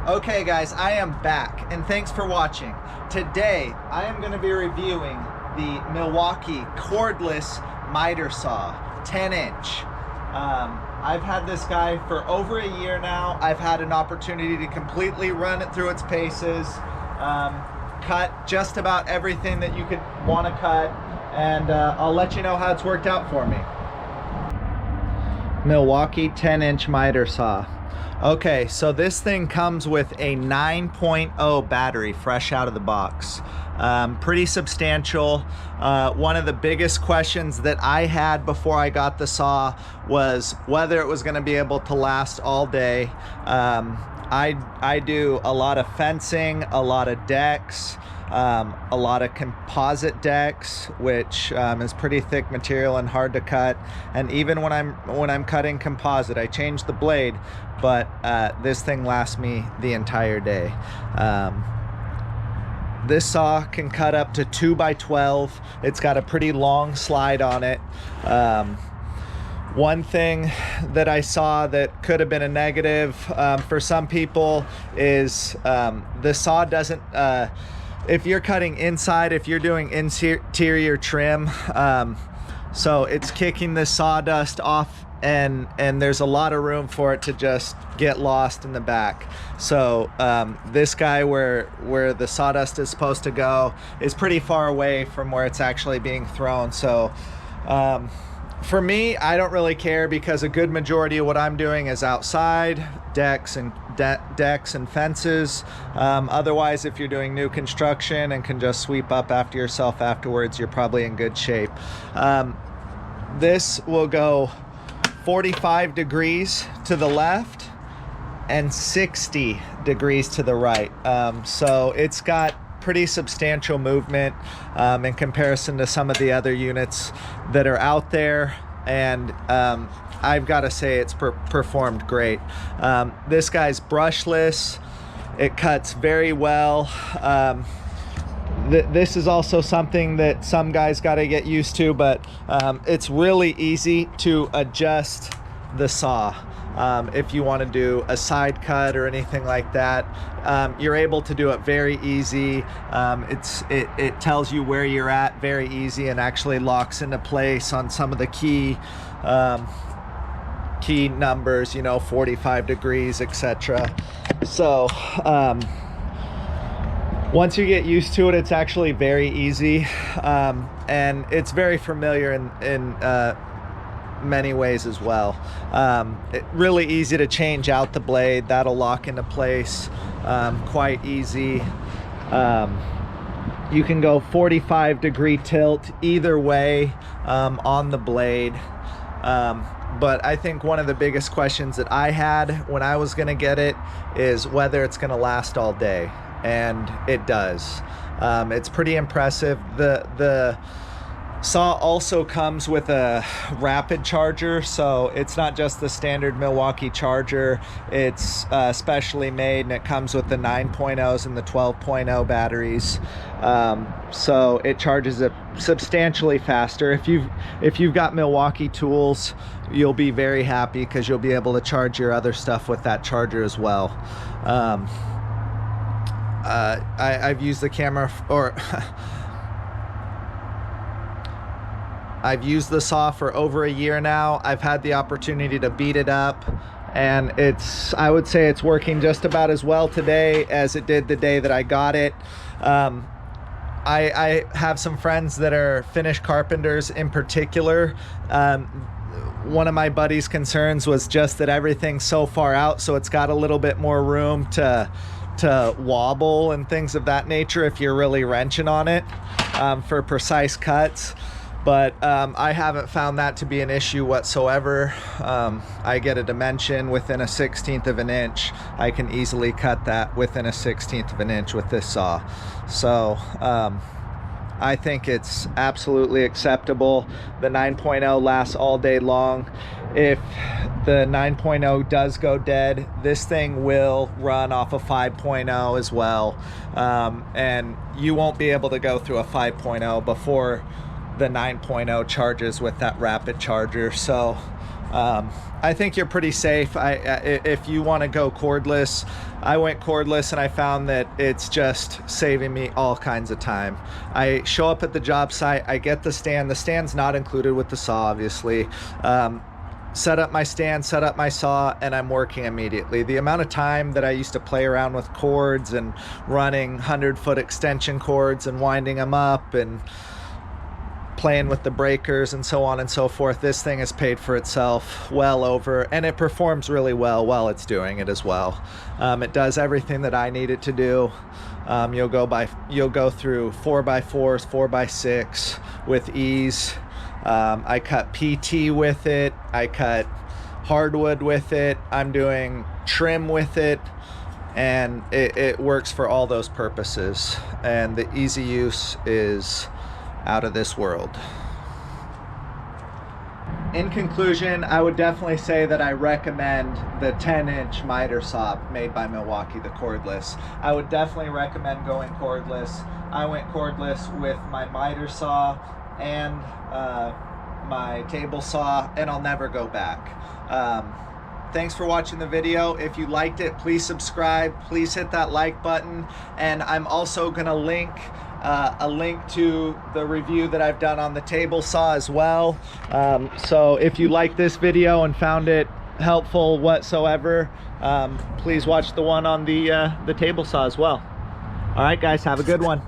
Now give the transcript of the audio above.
Okay guys, I am back and thanks for watching. Today I am going to be reviewing the Milwaukee cordless miter saw, 10-inch. I've had this guy for over a year now. I've had an opportunity to completely run it through its paces, cut just about everything that you could want to cut, and I'll let you know how it's worked out for me. Milwaukee 10-inch miter saw. Okay, so this thing comes with a 9.0 battery fresh out of the box. Pretty substantial. One of the biggest questions that I had before I got the saw was whether it was going to be able to last all day. I do a lot of fencing, a lot of decks, a lot of composite decks, which is pretty thick material and hard to cut. And even when I'm cutting composite, I change the blade, but this thing lasts me the entire day. This saw can cut up to 2x12. It's got a pretty long slide on it. One thing that I saw that could have been a negative for some people is the saw doesn't, if you're cutting inside, if you're doing interior trim, so it's kicking the sawdust off, and there's a lot of room for it to just get lost in the back. So this guy where the sawdust is supposed to go is pretty far away from where it's actually being thrown. So for me, I don't really care, because a good majority of what I'm doing is outside, decks and fences. Otherwise, if you're doing new construction and can just sweep up after yourself afterwards, you're probably in good shape. This will go 45 degrees to the left and 60 degrees to the right. So it's got pretty substantial movement in comparison to some of the other units that are out there, and I've got to say it's performed great. This guy's brushless. It cuts very well. This is also something that some guys got to get used to, but it's really easy to adjust the saw. If you want to do a side cut or anything like that, you're able to do it very easy. It tells you where you're at very easy, and actually locks into place on some of the key numbers, you know, 45 degrees, etc. So once you get used to it, it's actually very easy, and it's very familiar in many ways as well. Really easy to change out the blade. That'll lock into place quite easy. You can go 45-degree tilt either way on the blade. But I think one of the biggest questions that I had when I was gonna get it is whether it's gonna last all day, and it does. It's pretty impressive. The saw also comes with a rapid charger, so it's not just the standard Milwaukee charger. It's specially made, and it comes with the 9.0s and the 12.0 batteries. So it charges it substantially faster. If you've got Milwaukee tools, you'll be very happy, because you'll be able to charge your other stuff with that charger as well. I've used the camera, or I've used the saw for over a year now. I've had the opportunity to beat it up, and I would say it's working just about as well today as it did the day that I got it. I have some friends that are finished carpenters in particular. One of my buddy's concerns was just that everything's so far out, so it's got a little bit more room to wobble and things of that nature if you're really wrenching on it for precise cuts. But I haven't found that to be an issue whatsoever. I get a dimension within a 1/16 of an inch. I can easily cut that within a 1/16 of an inch with this saw. So I think it's absolutely acceptable. The 9.0 lasts all day long. If the 9.0 does go dead, this thing will run off a 5.0 as well. And you won't be able to go through a 5.0 before the 9.0 charges with that rapid charger. So I think you're pretty safe. If you want to go cordless, I went cordless and I found that it's just saving me all kinds of time. I show up at the job site, I get the stand. The stand's not included with the saw, obviously. Set up my stand, set up my saw, and I'm working immediately. The amount of time that I used to play around with cords and running 100-foot extension cords and winding them up and playing with the breakers and so on and so forth, this thing has paid for itself well over, and it performs really well while it's doing it as well. It does everything that I need it to do. You'll go through 4x4s, 4x6 with ease. I cut PT with it, I cut hardwood with it, I'm doing trim with it, and it works for all those purposes, and the easy use is out of this world. In conclusion, I would definitely say that I recommend the 10-inch miter saw made by Milwaukee, the cordless. I would definitely recommend going cordless. I went cordless with my miter saw and my table saw, and I'll never go back. Thanks for watching the video. If you liked it, please subscribe, please hit that like button, and I'm also gonna link a link to the review that I've done on the table saw as well. So if you like this video and found it helpful whatsoever, please watch the one on the table saw as well. All right guys, have a good one.